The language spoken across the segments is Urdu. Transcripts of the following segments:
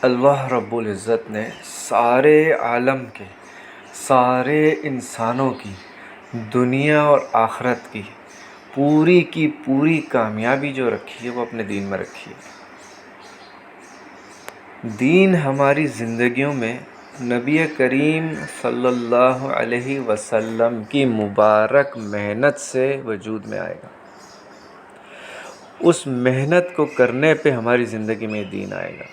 اللہ رب العزت نے سارے عالم کے سارے انسانوں کی دنیا اور آخرت کی پوری کامیابی جو رکھی ہے وہ اپنے دین میں رکھی ہے۔ دین ہماری زندگیوں میں نبی کریم صلی اللہ علیہ وسلم کی مبارک محنت سے وجود میں آئے گا۔ اس محنت کو کرنے پہ ہماری زندگی میں دین آئے گا۔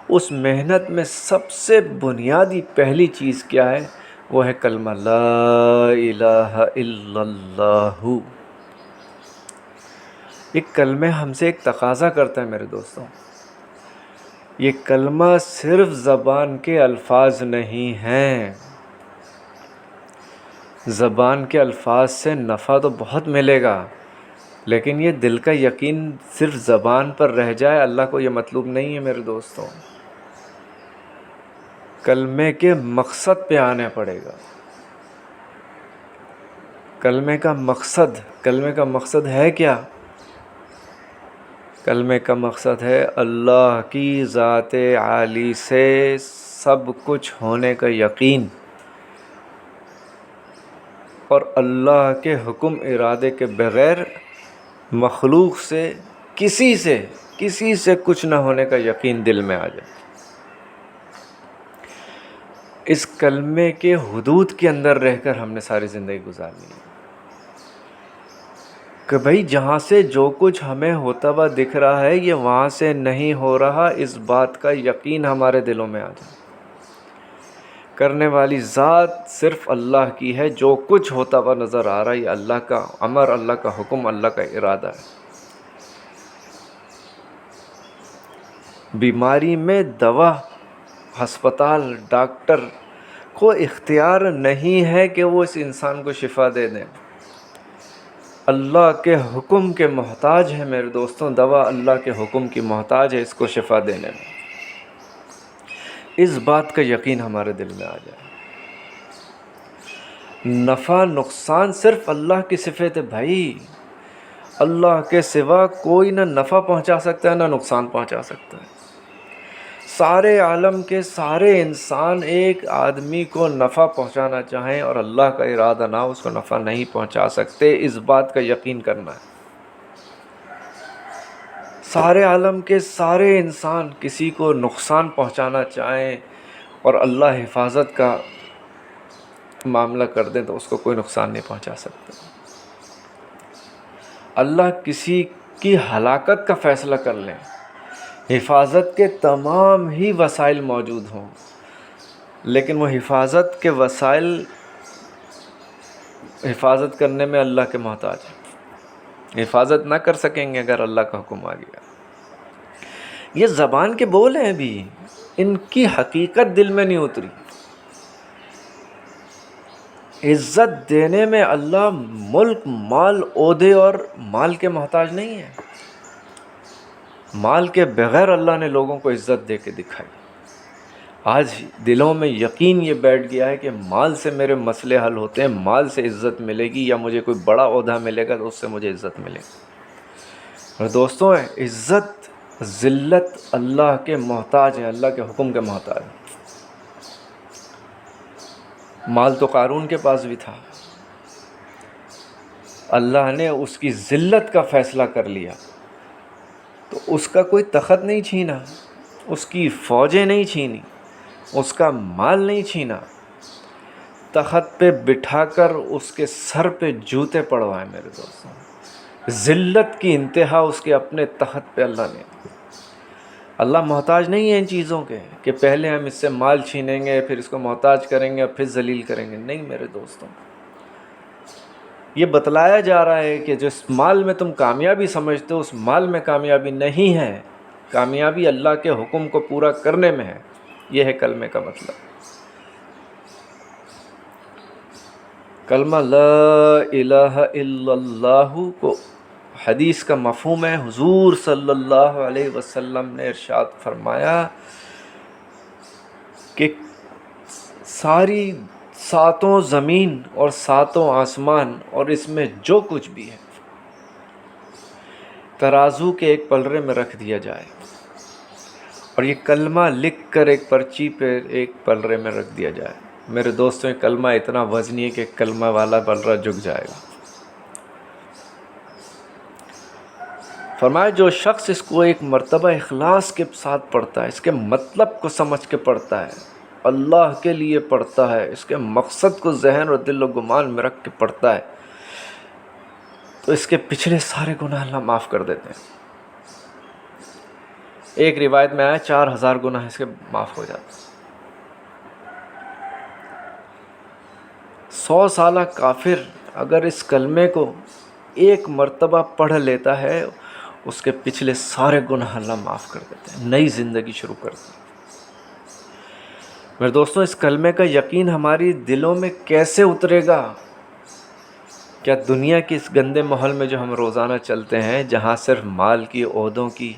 اس محنت میں سب سے بنیادی پہلی چیز کیا ہے؟ وہ ہے کلمہ لا الہ الا اللہ۔ یہ کلمہ ہم سے ایک تقاضا کرتا ہے میرے دوستوں۔ یہ کلمہ صرف زبان کے الفاظ نہیں ہیں۔ زبان کے الفاظ سے نفع تو بہت ملے گا، لیکن یہ دل کا یقین صرف زبان پر رہ جائے، اللہ کو یہ مطلوب نہیں ہے میرے دوستوں۔ کلمے کے مقصد پہ آنا پڑے گا۔ کلمے کا مقصد ہے کیا؟ کلمے کا مقصد ہے اللہ کی ذات عالی سے سب کچھ ہونے کا یقین، اور اللہ کے حکم ارادے کے بغیر مخلوق سے کسی سے کچھ نہ ہونے کا یقین دل میں آ جائے۔ اس کلمے کے حدود کے اندر رہ کر ہم نے ساری زندگی گزارنی ہے کہ بھئی جہاں سے جو کچھ ہمیں ہوتا ہوا دکھ رہا ہے یہ وہاں سے نہیں ہو رہا، اس بات کا یقین ہمارے دلوں میں آ جائے۔ کرنے والی ذات صرف اللہ کی ہے، جو کچھ ہوتا ہوا نظر آ رہا ہے یہ اللہ کا امر، اللہ کا حکم، اللہ کا ارادہ ہے۔ بیماری میں دوا، ہسپتال، ڈاکٹر کو اختیار نہیں ہے کہ وہ اس انسان کو شفا دے دیں۔ اللہ کے حکم کے محتاج ہے میرے دوستوں، دوا اللہ کے حکم کی محتاج ہے اس کو شفا دینے میں۔ اس بات کا یقین ہمارے دل میں آ جائے۔ نفع نقصان صرف اللہ کی صفت ہے بھائی، اللہ کے سوا کوئی نہ نفع پہنچا سکتا ہے نہ نقصان پہنچا سکتا ہے۔ سارے عالم کے سارے انسان ایک آدمی کو نفع پہنچانا چاہیں اور اللہ کا ارادہ نہ ہو، اس کو نفع نہیں پہنچا سکتے، اس بات کا یقین کرنا ہے۔ سارے عالم کے سارے انسان کسی کو نقصان پہنچانا چاہیں اور اللہ حفاظت کا معاملہ کر دیں تو اس کو کوئی نقصان نہیں پہنچا سکتا۔ اللہ کسی کی ہلاکت کا فیصلہ کر لیں، حفاظت کے تمام ہی وسائل موجود ہوں، لیکن وہ حفاظت کے وسائل حفاظت کرنے میں اللہ کے محتاج ہیں، حفاظت نہ کر سکیں گے اگر اللہ کا حکم آ گیا۔ یہ زبان کے بول ہیں بھی، ان کی حقیقت دل میں نہیں اتری۔ عزت دینے میں اللہ ملک، مال، عہدے اور مال کے محتاج نہیں ہے۔ مال کے بغیر اللہ نے لوگوں کو عزت دے کے دکھائی۔ آج دلوں میں یقین یہ بیٹھ گیا ہے کہ مال سے میرے مسئلے حل ہوتے ہیں، مال سے عزت ملے گی، یا مجھے کوئی بڑا عہدہ ملے گا تو اس سے مجھے عزت ملے گی۔ اور دوستوں عزت ذلت اللہ کے محتاج ہیں، اللہ کے حکم کے محتاج ہیں۔ مال تو قارون کے پاس بھی تھا، اللہ نے اس کی ذلت کا فیصلہ کر لیا تو اس کا کوئی تخت نہیں چھینا، اس کی فوجیں نہیں چھینی، اس کا مال نہیں چھینا، تخت پہ بٹھا کر اس کے سر پہ جوتے پڑوائے میرے دوستوں۔ ذلت کی انتہا اس کے اپنے تخت پہ اللہ نے۔ اللہ محتاج نہیں ہے ان چیزوں کے کہ پہلے ہم اس سے مال چھینیں گے، پھر اس کو محتاج کریں گے، پھر ذلیل کریں گے، نہیں میرے دوستوں۔ یہ بتلایا جا رہا ہے کہ جس مال میں تم کامیابی سمجھتے ہو اس مال میں کامیابی نہیں ہے، کامیابی اللہ کے حکم کو پورا کرنے میں ہے۔ یہ ہے کلمے کا مطلب۔ کلمہ لا الہ الا اللہ کو حدیث کا مفہوم ہے، حضور صلی اللہ علیہ وسلم نے ارشاد فرمایا کہ ساری ساتوں زمین اور ساتوں آسمان اور اس میں جو کچھ بھی ہے ترازو کے ایک پلڑے میں رکھ دیا جائے اور یہ کلمہ لکھ کر ایک پرچی پہ ایک پلرے میں رکھ دیا جائے. میرے دوستوں، یہ کلمہ اتنا وزنی ہے کہ کلمہ والا پلرہ جھک جائے گا. فرمایا جو شخص اس کو ایک مرتبہ اخلاص کے ساتھ پڑھتا ہے، اس کے مطلب کو سمجھ کے پڑھتا ہے، اللہ کے لیے پڑھتا ہے، اس کے مقصد کو ذہن اور دل و گمان میں رکھ کے پڑھتا ہے، تو اس کے پچھلے سارے گناہ اللہ معاف کر دیتے ہیں. ایک روایت میں آیا 4000 گناہ اس کے معاف ہو جاتے ہیں. 100 سالہ کافر اگر اس کلمے کو ایک مرتبہ پڑھ لیتا ہے، اس کے پچھلے سارے گناہ اللہ معاف کر دیتے ہیں، نئی زندگی شروع کرتے ہیں. میرے دوستوں، اس کلمے کا یقین ہماری دلوں میں کیسے اترے گا؟ کیا دنیا کی اس گندے ماحول میں جو ہم روزانہ چلتے ہیں، جہاں صرف مال کی، عہدوں کی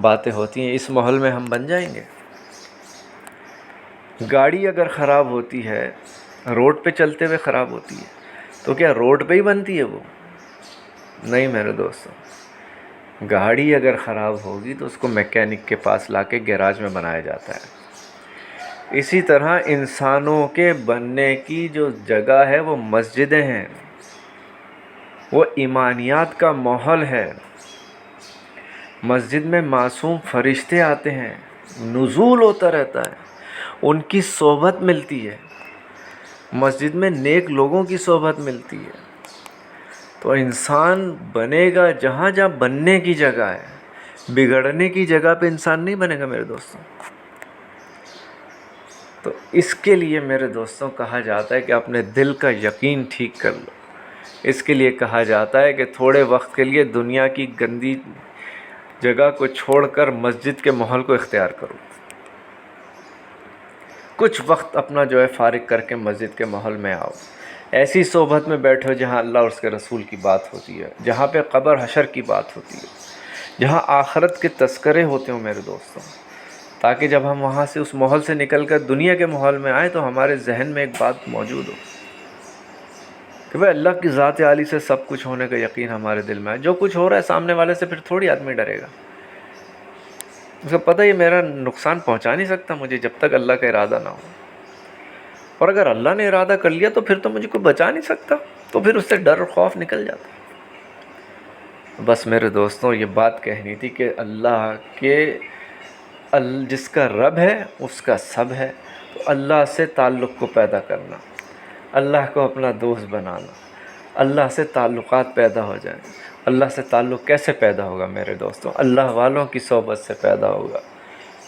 باتیں ہوتی ہیں، اس ماحول میں ہم بن جائیں گے؟ گاڑی اگر خراب ہوتی ہے، روڈ پہ چلتے ہوئے خراب ہوتی ہے، تو کیا روڈ پہ ہی بنتی ہے وہ؟ نہیں میرے دوستوں، گاڑی اگر خراب ہوگی تو اس کو میکینک کے پاس لا کے گیراج میں بنایا جاتا ہے. اسی طرح انسانوں کے بننے کی جو جگہ ہے وہ مسجدیں ہیں، وہ ایمانیات کا ماحول ہے. مسجد میں معصوم فرشتے آتے ہیں، نزول ہوتا رہتا ہے، ان کی صحبت ملتی ہے. مسجد میں نیک لوگوں کی صحبت ملتی ہے. تو انسان بنے گا جہاں جہاں بننے کی جگہ ہے، بگڑنے کی جگہ پہ انسان نہیں بنے گا میرے دوستوں. تو اس کے لیے میرے دوستوں کہا جاتا ہے کہ اپنے دل کا یقین ٹھیک کر لو. اس کے لیے کہا جاتا ہے کہ تھوڑے وقت کے لیے دنیا کی گندی جگہ کو چھوڑ کر مسجد کے ماحول کو اختیار کرو. کچھ وقت اپنا جو ہے فارغ کر کے مسجد کے ماحول میں آؤ. ایسی صحبت میں بیٹھو جہاں اللہ اور اس کے رسول کی بات ہوتی ہے، جہاں پہ قبر حشر کی بات ہوتی ہے، جہاں آخرت کے تذکرے ہوتے ہوں میرے دوستوں، تاکہ جب ہم وہاں سے اس ماحول سے نکل کر دنیا کے ماحول میں آئیں تو ہمارے ذہن میں ایک بات موجود ہو کہ بھائی اللہ کی ذات عالی سے سب کچھ ہونے کا یقین ہمارے دل میں ہے. جو کچھ ہو رہا ہے سامنے والے سے پھر تھوڑی آدمی ڈرے گا. اس کو پتہ یہ میرا نقصان پہنچا نہیں سکتا مجھے جب تک اللہ کا ارادہ نہ ہو، اور اگر اللہ نے ارادہ کر لیا تو پھر تو مجھے کوئی بچا نہیں سکتا. تو پھر اس سے ڈر اور خوف نکل جاتا. بس میرے دوستوں یہ بات کہنی تھی کہ اللہ کے جس کا رب ہے اس کا سب ہے. تو اللہ سے تعلق کو پیدا کرنا، اللہ کو اپنا دوست بنانا، اللہ سے تعلقات پیدا ہو جائیں. اللہ سے تعلق کیسے پیدا ہوگا میرے دوستوں؟ اللہ والوں کی صحبت سے پیدا ہوگا.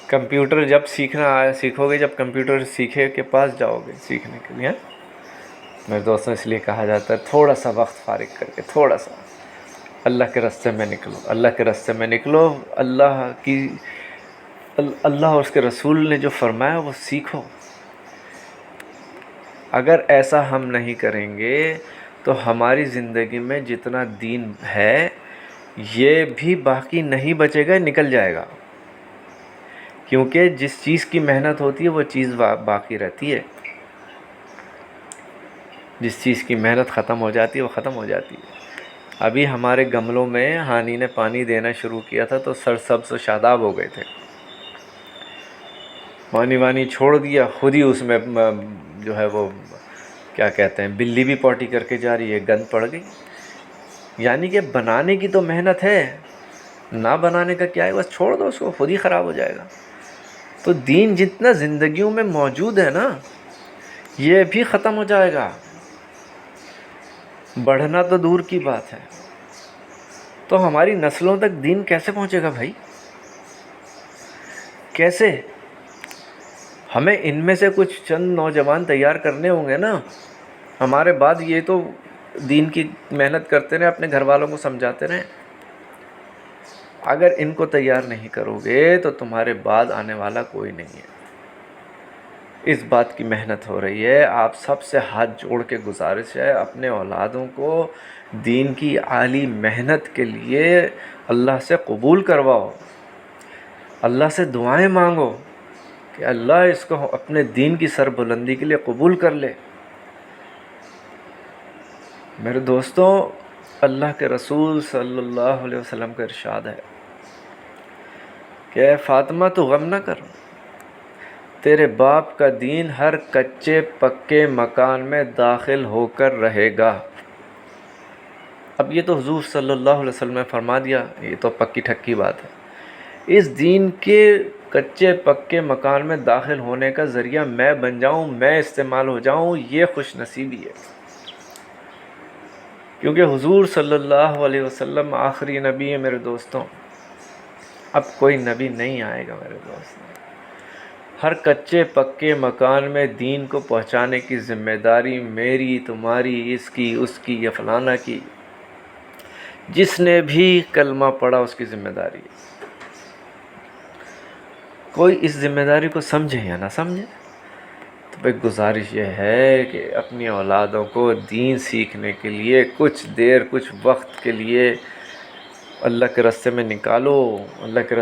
کمپیوٹر جب سیکھو گے، جب کمپیوٹر سیکھے کے پاس جاؤ گے سیکھنے کے لیے. میرے دوستوں اس لیے کہا جاتا ہے تھوڑا سا وقت فارغ کر کے تھوڑا سا اللہ کے راستے میں نکلو. اللہ کے راستے میں نکلو. اللہ اور اس کے رسول نے جو فرمایا وہ سیکھو. اگر ایسا ہم نہیں کریں گے تو ہماری زندگی میں جتنا دین ہے یہ بھی باقی نہیں بچے گا، نکل جائے گا. کیونکہ جس چیز کی محنت ہوتی ہے وہ چیز باقی رہتی ہے. جس چیز کی محنت ختم ہو جاتی ہے وہ ختم ہو جاتی ہے. ابھی ہمارے گملوں میں ہانی نے پانی دینا شروع کیا تھا تو سرسبز و شاداب ہو گئے تھے. پانی وانی چھوڑ دیا، خود ہی اس میں جو ہے وہ کیا کہتے ہیں بلی بھی پوٹی کر کے جا رہی ہے، گند پڑ گئی. یعنی کہ بنانے کی تو محنت ہے، نہ بنانے کا کیا ہے، بس چھوڑ دو اس کو، خود ہی خراب ہو جائے گا. تو دین جتنا زندگیوں میں موجود ہے نا یہ بھی ختم ہو جائے گا. بڑھنا تو دور کی بات ہے. تو ہماری نسلوں تک دین کیسے پہنچے گا بھائی؟ کیسے؟ ہمیں ان میں سے کچھ چند نوجوان تیار کرنے ہوں گے نا. ہمارے بعد یہ تو دین کی محنت کرتے رہیں، اپنے گھر والوں کو سمجھاتے رہیں. اگر ان کو تیار نہیں کرو گے تو تمہارے بعد آنے والا کوئی نہیں ہے. اس بات کی محنت ہو رہی ہے. آپ سب سے ہاتھ جوڑ کے گزارش ہے اپنے اولادوں کو دین کی عالی محنت کے لیے اللہ سے قبول کرواؤ. اللہ سے دعائیں مانگو کہ اللہ اس کو اپنے دین کی سربلندی کے لیے قبول کر لے. میرے دوستوں اللہ کے رسول صلی اللہ علیہ وسلم کا ارشاد ہے کہ اے فاطمہ تو غم نہ کر، تیرے باپ کا دین ہر کچے پکے مکان میں داخل ہو کر رہے گا۔ اب یہ تو حضور صلی اللہ علیہ وسلم نے فرما دیا، یہ تو پکی ٹھکی بات ہے۔ اس دین کے کچے پکے مکان میں داخل ہونے کا ذریعہ میں بن جاؤں، میں استعمال ہو جاؤں، یہ خوش نصیبی ہے، کیونکہ حضور صلی اللہ علیہ وسلم آخری نبی ہے میرے دوستوں۔ اب کوئی نبی نہیں آئے گا میرے دوستوں۔ ہر کچے پکے مکان میں دین کو پہنچانے کی ذمہ داری میری، تمہاری، اس کی، اس کی، یا فلانا کی، جس نے بھی کلمہ پڑھا اس کی ذمہ داری ہے۔ کوئی اس ذمہ داری کو سمجھے یا نہ سمجھے، تو بھائی گزارش یہ ہے کہ اپنی اولادوں کو دین سیکھنے کے لیے کچھ دیر، کچھ وقت کے لیے اللہ کے راستے میں نکالو، اللہ کے